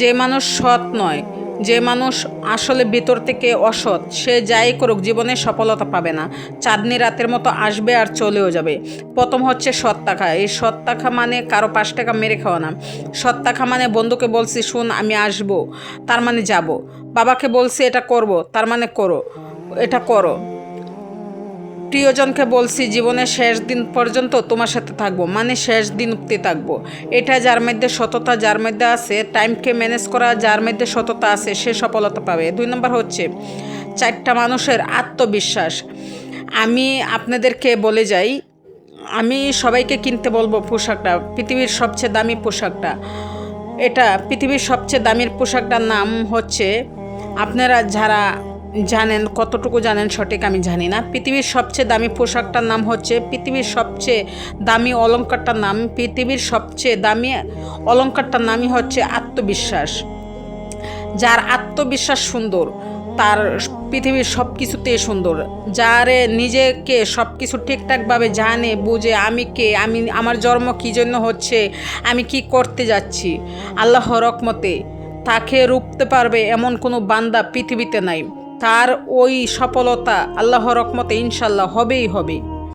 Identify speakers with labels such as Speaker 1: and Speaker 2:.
Speaker 1: যে মানুষ সৎ নয়, যে মানুষ আসলে ভিতর থেকে অসৎ, সে যাই করুক জীবনে সফলতা পাবে না। চাঁদনি রাতের মতো আসবে আর চলেও যাবে। প্রথম হচ্ছে সৎ টাকা। এই সৎ টাকা মানে কারো 5 টাকা মেরে খাওয়া না। সৎ টাকা মানে বন্ধুকে বলছি শুন আমি আসবো, তার মানে যাব। বাবাকে বলছি এটা করব, তার মানে করো, এটা করো। প্রিয়জনকে বলছি জীবনের শেষ দিন পর্যন্ত তোমার সাথে থাকবো, মানে শেষ দিন অব্দি থাকবো। এটা যার মধ্যে সততা, যার মধ্যে আছে টাইমকে ম্যানেজ করা, যার মধ্যে সততা আছে সে সফলতা পাবে। 2 নম্বর হচ্ছে 4টা মানুষের আত্মবিশ্বাস। আমি আপনাদেরকে বলে যাই, আমি সবাইকে কিনতে বলবো পোশাকটা, পৃথিবীর সবচেয়ে দামি পোশাকটা। এটা পৃথিবীর সবচেয়ে দামি পোশাকটার নাম হচ্ছে, আপনারা যারা জানেন, কতটুকু জানেন সঠিক আমি জানি না। পৃথিবীর সবচেয়ে দামি পোশাকটার নাম হচ্ছে, পৃথিবীর সবচেয়ে দামি অলংকারটার নাম, পৃথিবীর সবচেয়ে দামি অলংকারটার নামই হচ্ছে আত্মবিশ্বাস। যার আত্মবিশ্বাস সুন্দর, তার পৃথিবীর সব কিছুতেই সুন্দর। যারে নিজেকে সব কিছু ঠিকঠাকভাবে জানে, বুঝে আমি কে, আমি আমার জন্ম কী জন্য হচ্ছে, আমি কি করতে যাচ্ছি, আল্লাহর রহমতে তাকে রুখতে পারবে এমন কোনো বান্দা পৃথিবীতে নাই। তার ওই সফলতা আল্লাহর রহমতে ইনশাল্লাহ হবেই হবে।